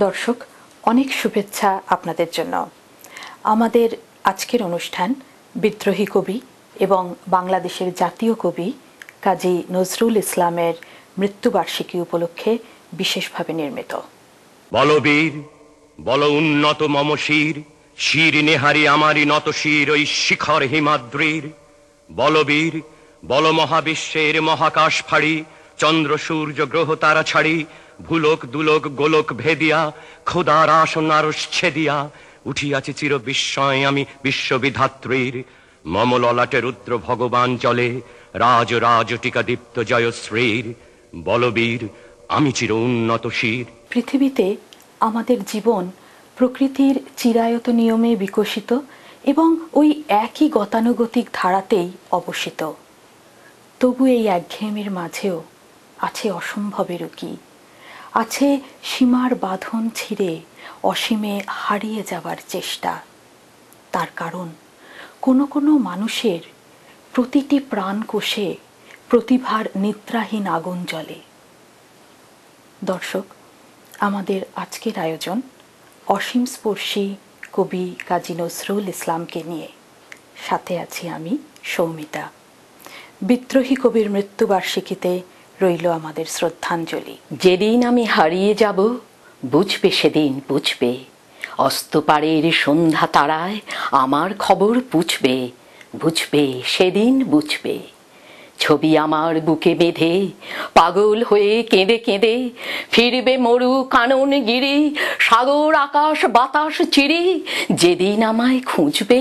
দর্শক, অনেক শুভেচ্ছা আপনাদের জন্য। আমাদের আজকের অনুষ্ঠান বিদ্রোহী কবি এবং বাংলাদেশের জাতীয় কবি কাজী নজরুল ইসলামের মৃত্যুবার্ষিকী উপলক্ষে বিশেষভাবে নির্মিত। বলবীর বল উন্নত মম শির, শির নেহারি আমারি নত শির ওই শিখর হিমাদ্রির। বলবীর বল মহাবিশ্বের মহাকাশ ফাড়ি, চন্দ্র সূর্য গ্রহ তারা ছাড়ি, ভুলোক দুলোক গোলক ভেদিয়া, খোদার আসন আরশ ছেদিয়া, উঠিয়াছি চির বিস্ময় আমি বিশ্ববিধাত্রীর। মম ললাটে রুদ্র ভগবান চলে, রাজ রাজ টিকা দীপ্ত জয়শ্রীর। বলবীর আমি চির উন্নত শির। পৃথিবীতে আমাদের জীবন প্রকৃতির চিরায়ত নিয়মে বিকশিত এবং ওই একই গতানুগতিক ধারাতেই অবস্থিত। তবু এই একঘেয়েমির মাঝেও আছে অসম্ভবের উকি, আছে সীমার বাঁধন ছিঁড়ে অসীমে হারিয়ে যাবার চেষ্টা। তার কারণ কোনো কোনো মানুষের প্রতিটি প্রাণকোষে প্রতিভার নিদ্রাহীন আগুন জ্বলে। দর্শক, আমাদের আজকের আয়োজন অসীম স্পর্শী কবি কাজী নজরুল ইসলামকে নিয়ে। সাথে আছি আমি সৌমিতা। বিদ্রোহী কবির মৃত্যুবার্ষিকীতে রইল আমাদের শ্রদ্ধাঞ্জলি। যেদিন আমি হারিয়ে যাব বুঝবে, সেদিন বুঝবে, অস্তপাড়ের সন্ধ্যা তারায় আমার খবর পুছবে, বুঝবে সেদিন বুঝবে। ছবি আমার বুকে বেঁধে পাগল হয়ে কেঁদে কেঁদে ফিরবে মরু কানন গিরি, সাগর আকাশ বাতাস চিরি। যেদিন আমায় খুঁজবে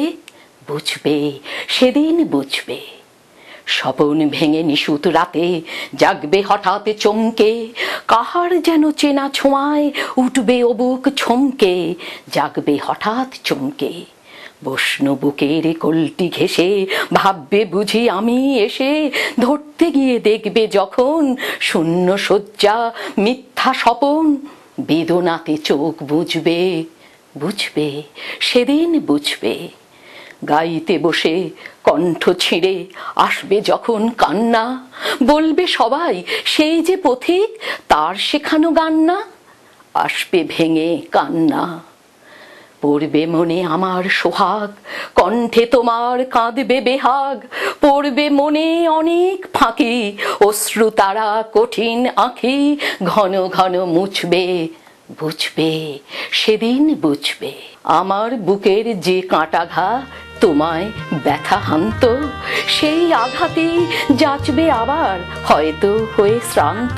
বুঝবে, সেদিন বুঝবে। স্বপন ভেঙে নিশুত রাতে জাগবে হঠাৎ চমকে, কাহার যেন চেনা ছোঁয়ায় উঠবে অবুক ছমকে, জাগবে হঠাৎ চমকে। বৈষ্ণ বুকের কলটি ঘেঁষে ভাববে বুঝি আমি এসে, ধরতে গিয়ে দেখবে যখন শূন্য শয্যা মিথ্যা স্বপন। বেদনাতে চোখ বুঝবে, বুঝবে সেদিন বুঝবে। গাইতে বসে কণ্ঠ ছিঁড়ে আসবে যখন কান্না, বলবে সবাই সেই যে পথিক তার শেখানো গান না। আসবে ভেঙে কান্না, পড়বে মনে আমার সোহাগ, কণ্ঠে তোমার কাঁদবে বেহাগ। পড়বে মনে অনেক ফাঁকি, অশ্রু তারা কঠিন আঁখি ঘন ঘন মুছবে, বুঝবে সেদিন বুঝবে। আমার বুকের যে কাঁটাঘা তোমায় ব্যথা হান্ত, সেই আঘাতেই যাচবে আবার হয়তো হয়ে শ্রান্ত।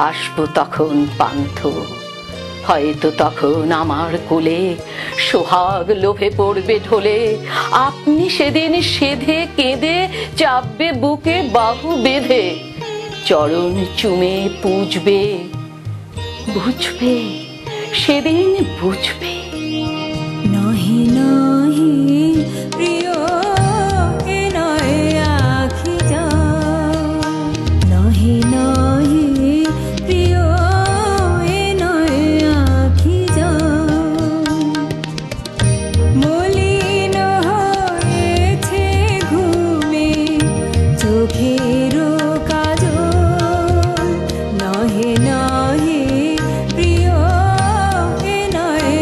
আসবো তখন পান্থ, হয়তো তখন আমার কোলে সোহাগ লোভে পড়বে ঢলে। আপনি সেদিন সেধে কেঁদে চাপবে বুকে বাহু বেঁধে, চরণ চুমে পুজবে, বুঝবে সেদিন বুঝবে। নহি নহি প্রিয় এ নয় আখি যা, নহি নহি প্রিয় এ নয় আখি যা। মলিন হয়েছে ঘুমে চোখের কাজল, নহে নহে প্রিয় এ নয়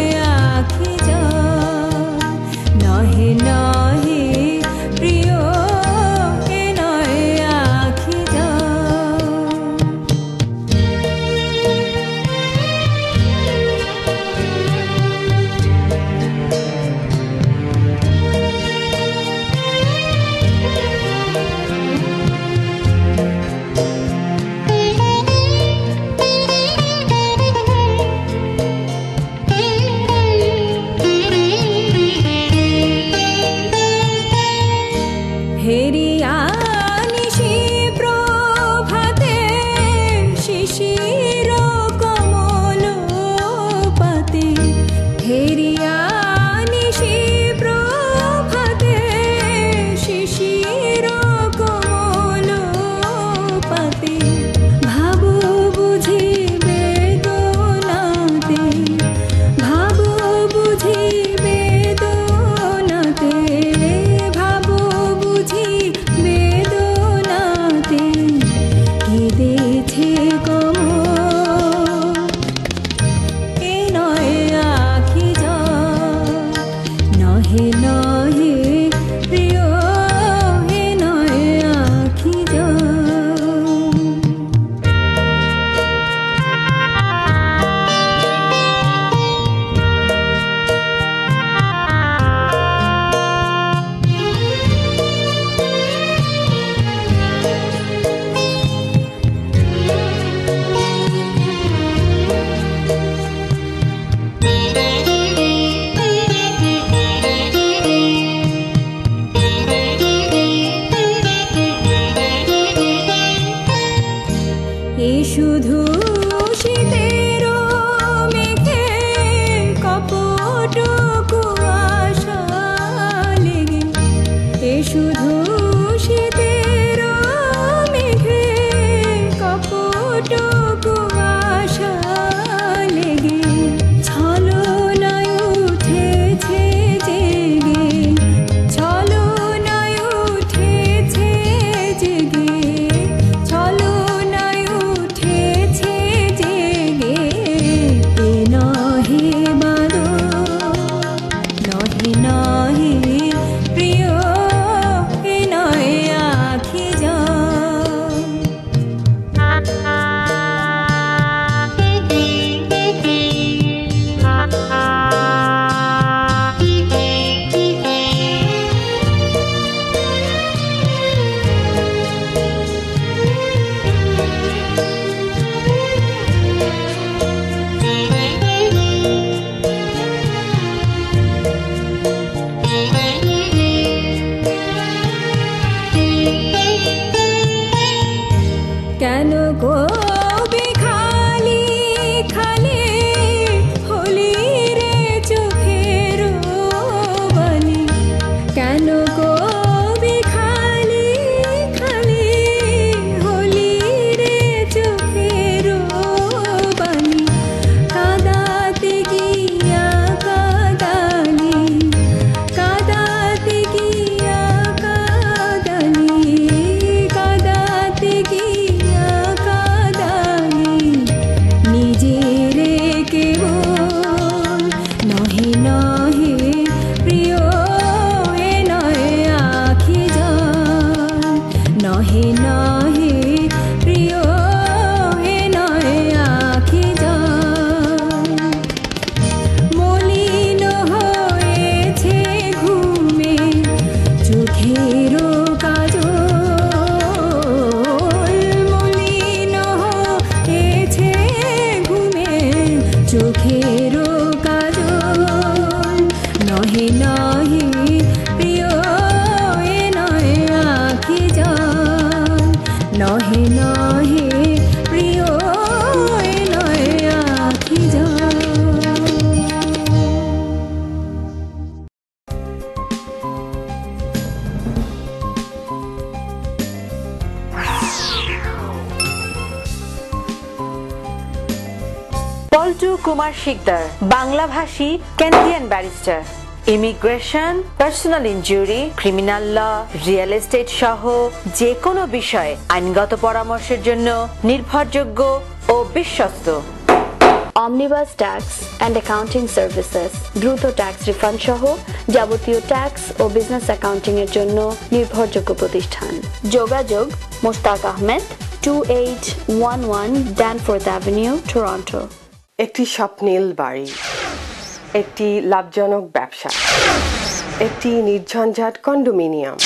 কুমার শিকদার, বাংলাভাষী Canadian barrister. Immigration, personal injury, criminal law, real estate সহ যে কোনো বিষয়ে আইনগত পরামর্শের জন্য নির্ভরযোগ্য ও বিশ্বস্ত। Omnibus tax and accounting services, দ্রুত ট্যাক্স রিফান্ড সহ যাবতীয় ট্যাক্স ও বিজনেস অ্যাকাউন্টিং এর জন্য নির্ভরযোগ্য প্রতিষ্ঠান। যোগাযোগ Mushtaq Ahmed, 2811 Danforth avenue, Toronto. একটি স্বপ্নীল বাড়ি, একটি লাভজনক ব্যবসা, একটি নির্ঝঞ্ঝাট কন্ডোমিনিয়াম।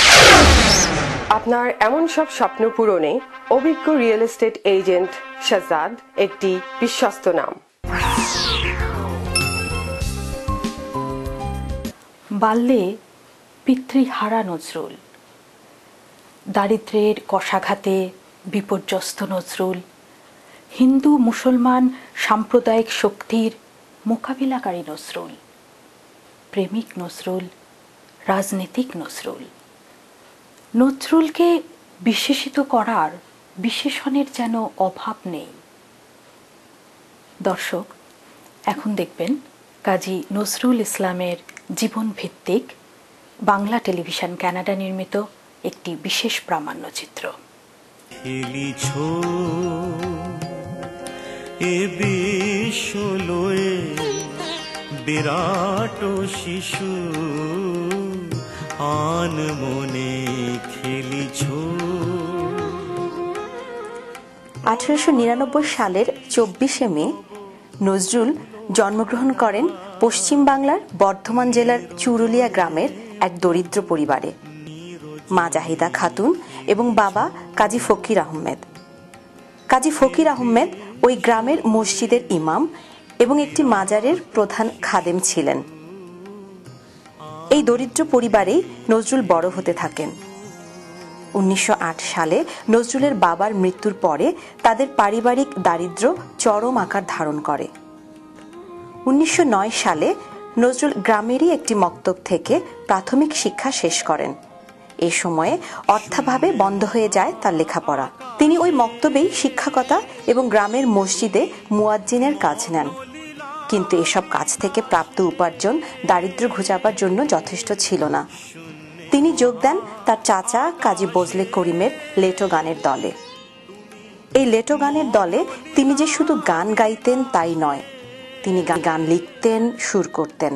আপনার এমন সব স্বপ্ন পূরণে অভিজ্ঞ রিয়েল এস্টেট এজেন্ট শাহজাদ একটি বিশ্বস্ত নাম। বাল্যে পিতৃহারা নজরুল, দারিদ্র্যের কষাঘাতে বিপর্যস্ত নজরুল হিন্দু মুসলমান সাম্প্রদায়িক শক্তির মোকাবিলাকারী নজরুল, প্রেমিক নজরুল, রাজনীতিক নজরুল। নজরুলকে বিশেষিত করার বিশেষণের যেন অভাব নেই। দর্শক, এখন দেখবেন কাজী নজরুল ইসলামের জীবনভিত্তিক বাংলা টেলিভিশন কানাডা নির্মিত একটি বিশেষ প্রামাণ্যচিত্র। বিরাট শিশু আন মনে খেলিছ। 1899 সালের 24শে মে নজরুল জন্মগ্রহণ করেন পশ্চিম বাংলার বর্ধমান জেলার চুরুলিয়া গ্রামের এক দরিদ্র পরিবারে। মা জাহিদা খাতুন এবং বাবা কাজী ফকির আহমেদ। কাজী ফকির আহমেদ ওই গ্রামের মসজিদের ইমাম এবং একটি মাজারের প্রধান খাদেম ছিলেন। এই দরিদ্র পরিবারেই নজরুল বড় হতে থাকেন। 1908 সালে নজরুলের বাবার মৃত্যুর পরে তাদের পারিবারিক দারিদ্র্য চরম আকার ধারণ করে। 1909 সালে নজরুল গ্রামেরই একটি মক্তব থেকে প্রাথমিক শিক্ষা শেষ করেন। এ সময়ে অর্থাভাবে বন্ধ হয়ে যায় তার লেখাপড়া। তিনি ওই মক্তবেই শিক্ষকতা এবং গ্রামের মসজিদে মুয়াজ্জিনের কাজ নেন। কিন্তু এসব কাজ থেকে প্রাপ্ত উপার্জন দারিদ্র্য ঘুচাবার জন্য যথেষ্ট ছিল না। তিনি যোগ দেন তার চাচা কাজী বজলে করিমের লেটো গানের দলে। এই লেটো গানের দলে তিনি যে শুধু গান গাইতেন তাই নয়, তিনি গান লিখতেন, সুর করতেন।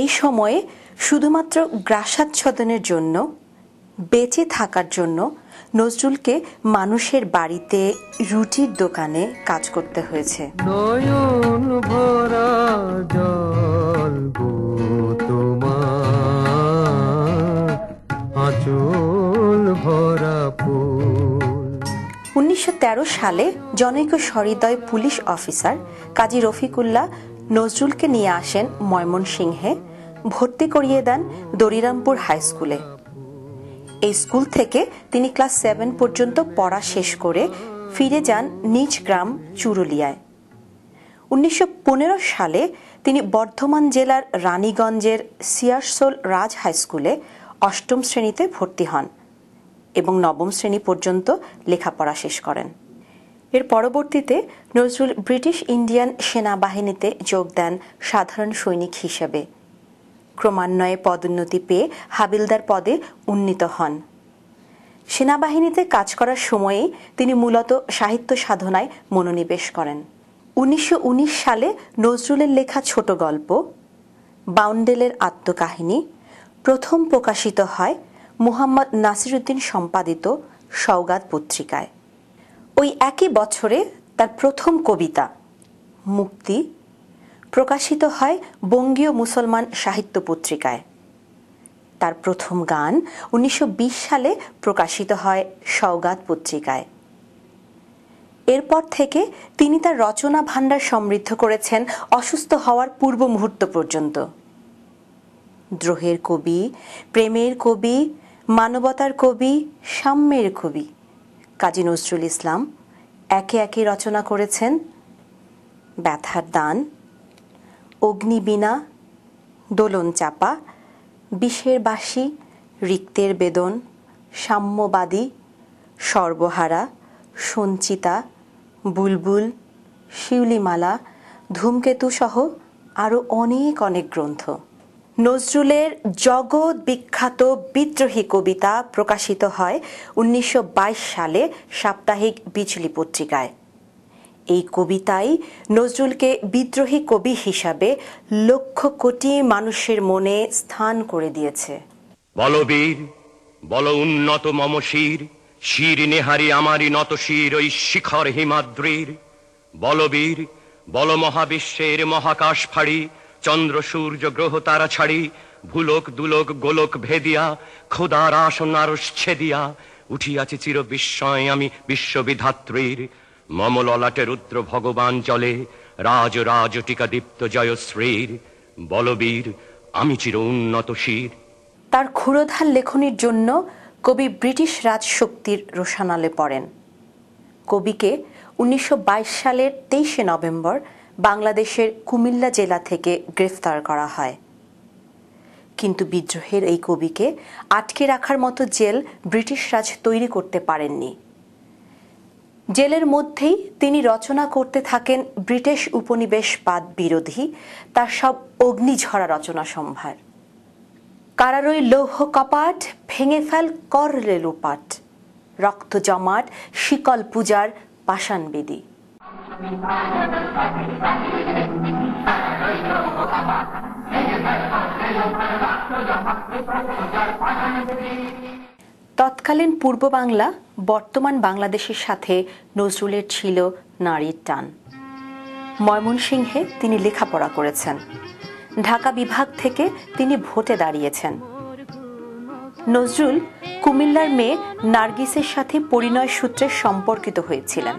এই সময়ে শুধুমাত্র গ্রাসাচ্ছাদনের জন্য, বেঁচে থাকার জন্য নজরুলকে মানুষের বাড়িতে রুটির দোকানে কাজ করতে হয়েছে। নয়ন ভরা জল গো তোমার, আঁচল ভরা ফুল। 1913 সালে জনৈক সহৃদয় পুলিশ অফিসার কাজী রফিকুল্লাহ নজরুলকে নিয়ে আসেন ময়মনসিংহে, ভর্তি করিয়ে দেন দরিরামপুর হাই স্কুলে। এই স্কুল থেকে তিনি ক্লাস 7 পর্যন্ত পড়া শেষ করে ফিরে যান নিজ গ্রাম চুরুলিয়ায়। 1915 সালে তিনি বর্ধমান জেলার রানীগঞ্জের সিয়ারসোল রাজ হাই স্কুলে 8ম শ্রেণীতে ভর্তি হন এবং 9ম শ্রেণী পর্যন্ত লেখাপড়া শেষ করেন। এর পরবর্তীতে নজরুল ব্রিটিশ ইন্ডিয়ান সেনাবাহিনীতে যোগ দেন সাধারণ সৈনিক হিসেবে। ক্রমান্বয়ে পদোন্নতি পেয়ে হাবিলদার পদে উন্নীত হন। সেনাবাহিনীতে কাজ করার সময়েই তিনি মূলত সাহিত্য সাধনায় মনোনিবেশ করেন। 1919 সালে নজরুলের লেখা ছোট গল্প বাউন্ডেলের আত্মকাহিনী প্রথম প্রকাশিত হয় মুহাম্মদ নাসিরুদ্দিন সম্পাদিত সওগাত পত্রিকায়। ওই একই বছরে তার প্রথম কবিতা মুক্তি প্রকাশিত হয় বঙ্গীয় মুসলমান সাহিত্য পত্রিকায়। তার প্রথম গান 1920 সালে প্রকাশিত হয় সওগাত পত্রিকায়। এরপর থেকে তিনি তার রচনা ভাণ্ডার সমৃদ্ধ করেছেন অসুস্থ হওয়ার পূর্ব মুহূর্ত পর্যন্ত। দ্রোহের কবি, প্রেমের কবি, মানবতার কবি, সাম্যের কবি, কাজী নজরুল ইসলাম একে একে রচনা করেছেন ব্যথার দান, অগ্নিবীণা, দোলন চাপা, বিষের বাঁশি, রিক্তের বেদন, সাম্যবাদী, সর্বহারা, সঞ্চিতা, বুলবুল, শিউলিমালা, ধূমকেতু সহ আরও অনেক অনেক গ্রন্থ। নজরুলের জগৎ বিখ্যাত বিদ্রোহী কবিতা প্রকাশিত হয় 1922 সালে সাপ্তাহিক বিজলি পত্রিকায়। এই কবিতাই নজরুলকে বিদ্রোহী কবি হিসাবে লক্ষ কোটি মানুষের মনে স্থান করে দিয়েছে। বলবীর বল উন্নত মম শির, শির নেহারি আমারি নত শির ওই শিখর হিমাদ্রির। বলবীর বল মহাবিশ্বের মহাকাশ ফাড়ি, চন্দ্র সূর্য গ্রহ তারা ছাড়ি, ভুলোক দুলোক গোলক ভেদিয়া, খোদার আসন আরশ ছেদিয়া, উঠিয়াছি চির বিস্ময় আমি বিশ্ববিধাত্রীর। মম ললাটে রুদ্র ভগবান চলে, রাজ রাজ টিকা দীপ্ত জয়শ্রীর। বলবীর আমি চির উন্নত শির। তার ক্ষুরোধার লেখনীর জন্য কবি ব্রিটিশ রাজশক্তির রোষানলে পড়েন। কবিকে 1922 সালের 23 নভেম্বর বাংলাদেশের কুমিল্লা জেলা থেকে গ্রেফতার করা হয়। কিন্তু বিদ্রোহের এই কবিকে আটকে রাখার মতো জেল ব্রিটিশ রাজ তৈরি করতে পারেননি। জেলের মধ্যেই তিনি রচনা করতে থাকেন ব্রিটিশ উপনিবেশবাদ বিরোধী তার সব অগ্নিঝরা রচনা সম্ভার। কারারই লৌহ কপাট, ভেঙে ফেল করলে লোপাট, রক্ত জমাট, শিকল পূজার পাষাণ বেদী। তৎকালীন পূর্ব বাংলা বর্তমান বাংলাদেশের সাথে নজরুলের ছিল নারীর টান। ময়মনসিংহে তিনি লেখাপড়া করেছেন। ঢাকা বিভাগ থেকে তিনি ভোটে দাঁড়িয়েছেন। নজরুল কুমিল্লার মেয়ে নার্গিসের সাথে পরিণয় সূত্রে সম্পর্কিত হয়েছিলেন।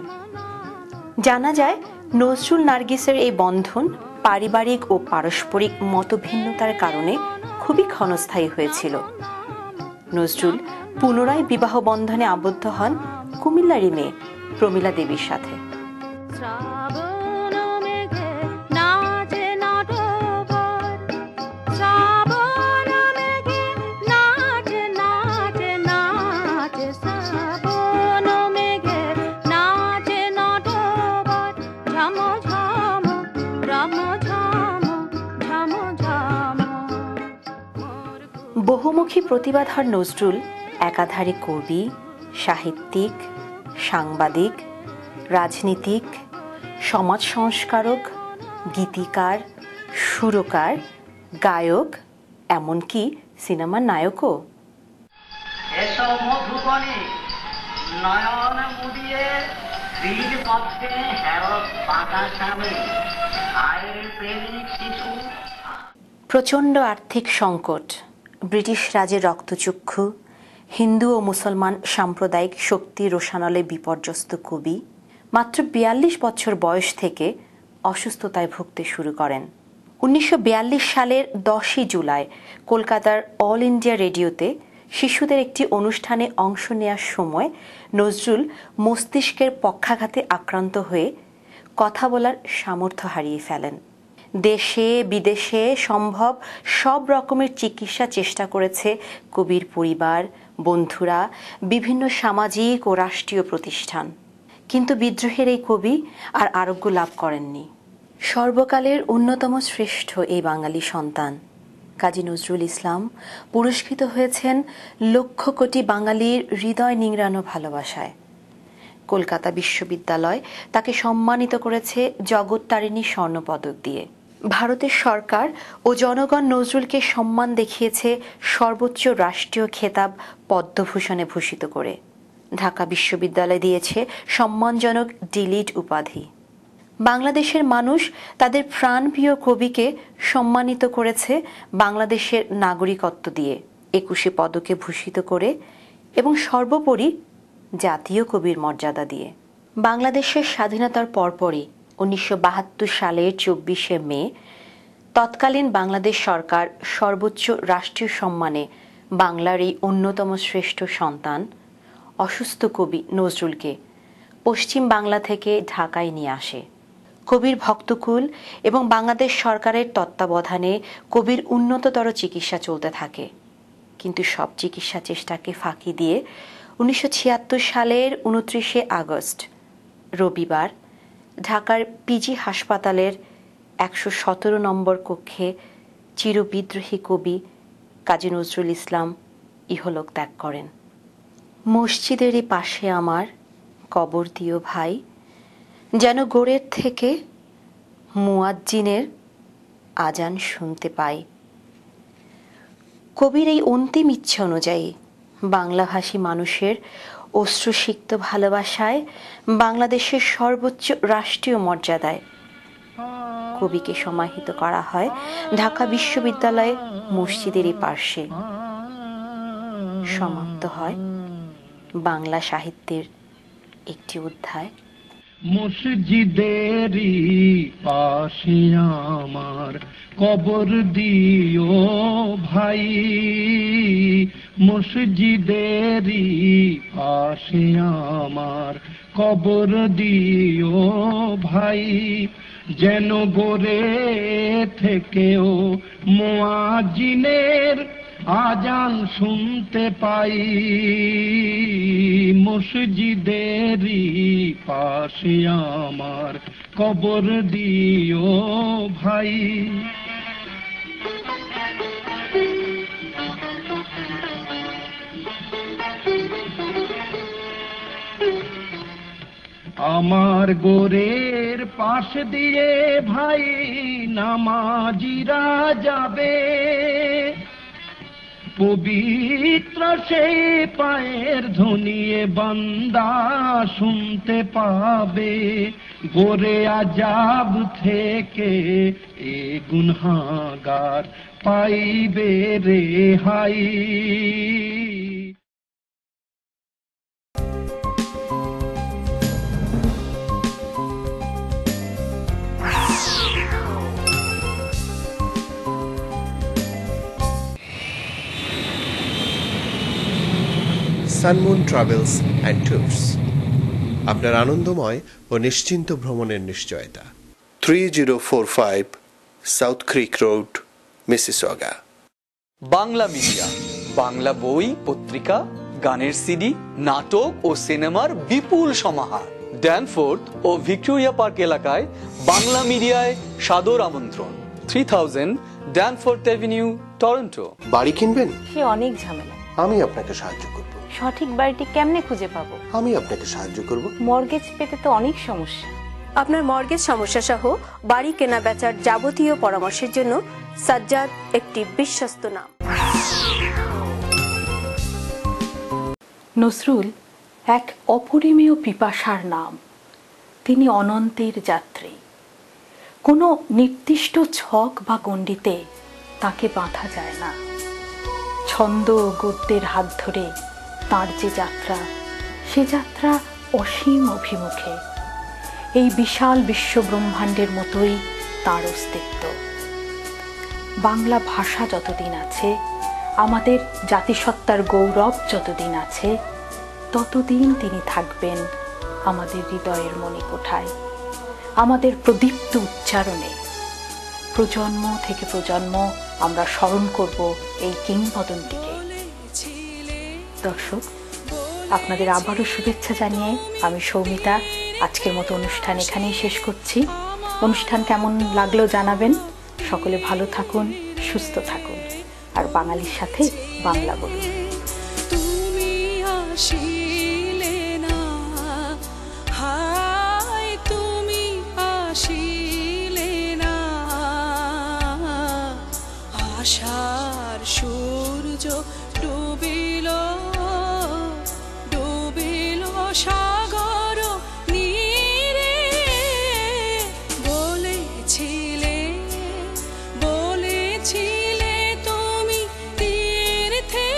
জানা যায় নজরুল নার্গিসের এই বন্ধন পারিবারিক ও পারস্পরিক মতভিন্নতার কারণে খুবই ক্ষণস্থায়ী হয়েছিল। নজরুল পুনরায় বিবাহ বন্ধনে আবদ্ধ হন কুমিল্লারই মেয়ে প্রমীলা দেবীর সাথে। বহুমুখী প্রতিভাধর নজরুল একাধারে কবি, সাহিত্যিক, সাংবাদিক, রাজনীতিক, সমাজ সংস্কারক, গীতিকার, সুরকার, গায়ক, এমনকি সিনেমার নায়কও। এসব মধুবনে নয়ন মুদিয়ে বীর পথে হেরত পাতা স্বামী আয়ের প্রেমিক শিশু। প্রচণ্ড আর্থিক সংকট, ব্রিটিশ রাজের রক্তচক্ষু, হিন্দু ও মুসলমান সাম্প্রদায়িক শক্তি রোষানলে বিপর্যস্ত কবি মাত্র 42 বছর বয়স থেকে অসুস্থতায় ভুগতে শুরু করেন। 1942 সালের 10 জুলাই কলকাতার অল ইন্ডিয়া রেডিওতে শিশুদের একটি অনুষ্ঠানে অংশ নেওয়ার সময় নজরুল মস্তিষ্কের পক্ষাঘাতে আক্রান্ত হয়ে কথা বলার সামর্থ্য হারিয়ে ফেলেন। দেশে বিদেশে সম্ভব সব রকমের চিকিৎসা চেষ্টা করেছে কবির পরিবার, বন্ধুরা, বিভিন্ন সামাজিক ও রাষ্ট্রীয় প্রতিষ্ঠান, কিন্তু বিদ্রোহের এই কবি আর আরোগ্য লাভ করেননি। সর্বকালের অন্যতম শ্রেষ্ঠ এই বাঙালি সন্তান কাজী নজরুল ইসলাম পুরস্কৃত হয়েছেন লক্ষ কোটি বাঙালির হৃদয় নিংড়ানো ভালোবাসায়। কলকাতা বিশ্ববিদ্যালয় তাকে সম্মানিত করেছে জগত্তারিণী স্বর্ণপদক দিয়ে। ভারতের সরকার ও জনগণ নজরুলকে সম্মান দেখিয়েছে সর্বোচ্চ রাষ্ট্রীয় খেতাব পদ্মভূষণে ভূষিত করে। ঢাকা বিশ্ববিদ্যালয় দিয়েছে সম্মানজনক ডিলিট উপাধি। বাংলাদেশের মানুষ তাদের প্রাণপ্রিয় কবিকে সম্মানিত করেছে বাংলাদেশের নাগরিকত্ব দিয়ে, 21 পদকে ভূষিত করে এবং সর্বোপরি জাতীয় কবির মর্যাদা দিয়ে। বাংলাদেশের স্বাধীনতার পরপরই 1972 সালের 24শে মে তৎকালীন বাংলাদেশ সরকার সর্বোচ্চ রাষ্ট্রীয় সম্মানে বাংলার এই অন্যতম শ্রেষ্ঠ সন্তান অসুস্থ কবি নজরুলকে পশ্চিম বাংলা থেকে ঢাকায় নিয়ে আসে। কবির ভক্তকুল এবং বাংলাদেশ সরকারের তত্ত্বাবধানে কবির উন্নততর চিকিৎসা চলতে থাকে, কিন্তু সব চিকিৎসা চেষ্টাকে ফাঁকি দিয়ে 1976 সালের 29শে আগস্ট রবিবার ঢাকার পিজি হাসপাতালের 117 নম্বর কক্ষে চিরবিদ্রোহী কবি কাজী নজরুল ইসলাম ইহলোক ত্যাগ করেন। মসজিদেরই পাশে আমার কবর দিও ভাই, যেন গোড়ের থেকে মুয়াজ্জিনের আজান শুনতে পাই। কবির এই অন্তিম ইচ্ছা অনুযায়ী বাংলাভাষী মানুষের অশ্রুসিক্ত ভালোবাসায় বাংলাদেশের সর্বোচ্চ রাষ্ট্রীয় মর্যাদায় কবিকে সমাহিত করা হয় ঢাকা বিশ্ববিদ্যালয়ে মসজিদেরই পার্শ্বে। সমাপ্ত হয় বাংলা সাহিত্যের একটি অধ্যায়। মসজিদেরই পাশে আমার কবর দিও ভাই, মসজিদেরই পাশে আমার কবর দিও ভাই, যেন গোরে থেকেও মুয়াজ্জিনের আজান শুনতে পাই। মসজিদেরই পাশে আমার কবর দিও ভাই। আমার গোরের পাশ দিয়ে ভাই নামাজিরা যাবে, পবিত্র সেই পায়ের ধ্বনিয়ে বান্দা শুনতে পাবে। গোরে আজাব থেকে এ গুনহাগার পাইবে রেহাই। সানমুন ট্রাভেলস অ্যান্ড ট্যুরস, আপনার আনন্দময় ও নিশ্চিন্ত ভ্রমণের নিশ্চয়তা। 3045 South Creek Road, Mississauga. Bangla media, Bangla বই, পত্রিকা, গানের সিডি, নাটক ও সিনেমার বিপুল সমাহার। ড্যানফোর্থ ও ভিক্টোরিয়া পার্ক এলাকায় বাংলা মিডিয়ায় সাদর আমন্ত্রণ। 3000 ড্যানফোর্থ অ্যাভিনিউ, টরন্টো। বাড়ি কিনবেন? সে অনেক ঝামেলা। আমি আপনাকে সাহায্য করব। সঠিক বাড়িটি কেমনে খুঁজে পাবো? আমি আপনাকে সাহায্য করব। মর্গেজ পেতে তো অনেক সমস্যা। আপনার মর্গেজ সমস্যা সহ বাড়ি কেনা বেচার যাবতীয় পরামর্শের জন্য সাজ্জাদ একটি বিশ্বস্ত নাম। নজরুল এক অপরিমেয় পিপাসার নাম। তিনি অনন্তের যাত্রী। কোনো নির্দিষ্ট ছক বা গণ্ডিতে তাকে বাঁধা যায় না। ছন্দ ও গদ্যের হাত ধরে তাঁর যে যাত্রা, সে যাত্রা অসীম অভিমুখে। এই বিশাল বিশ্বব্রহ্মাণ্ডের মতোই তাঁর অস্তিত্ব। বাংলা ভাষা যতদিন আছে, আমাদের জাতিসত্তার গৌরব যতদিন আছে, ততদিন তিনি থাকবেন আমাদের হৃদয়ের মণিকোঠায়, আমাদের প্রদীপ্ত উচ্চারণে। প্রজন্ম থেকে প্রজন্ম আমরা স্মরণ করব এই কিংবদন্তিকে। দর্শক, আপনাদের আবারও শুভেচ্ছা জানিয়ে আমি সৌমিতা আজকের মতো অনুষ্ঠান এখানেই শেষ করছি। অনুষ্ঠান কেমন লাগলো জানাবেন। সকলে ভালো থাকুন, সুস্থ থাকুন, আর বাঙালির সাথে বাংলা বলুন। তুমি আসিলে না, হায় তুমি আসিলে না, আশার সূর্য ডুবিল, ডুবিল সাগর নীরে। বলেছিলে, বলেছিলে তুমি তীর্থে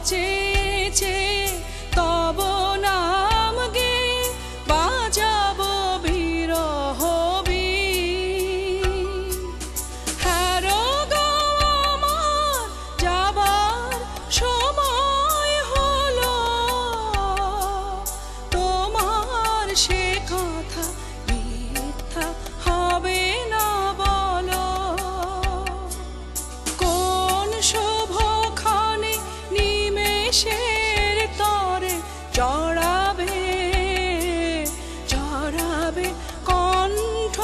চেয়েছে তব নাম গে বাজাব বিরহ হ্যারো গো আমার যাবার সময় হলো তোমার সে কথা মিথ্যা হবে না বলো কোন শুভক্ষণে নিমেষের তরে চড়াবে কণ্ঠ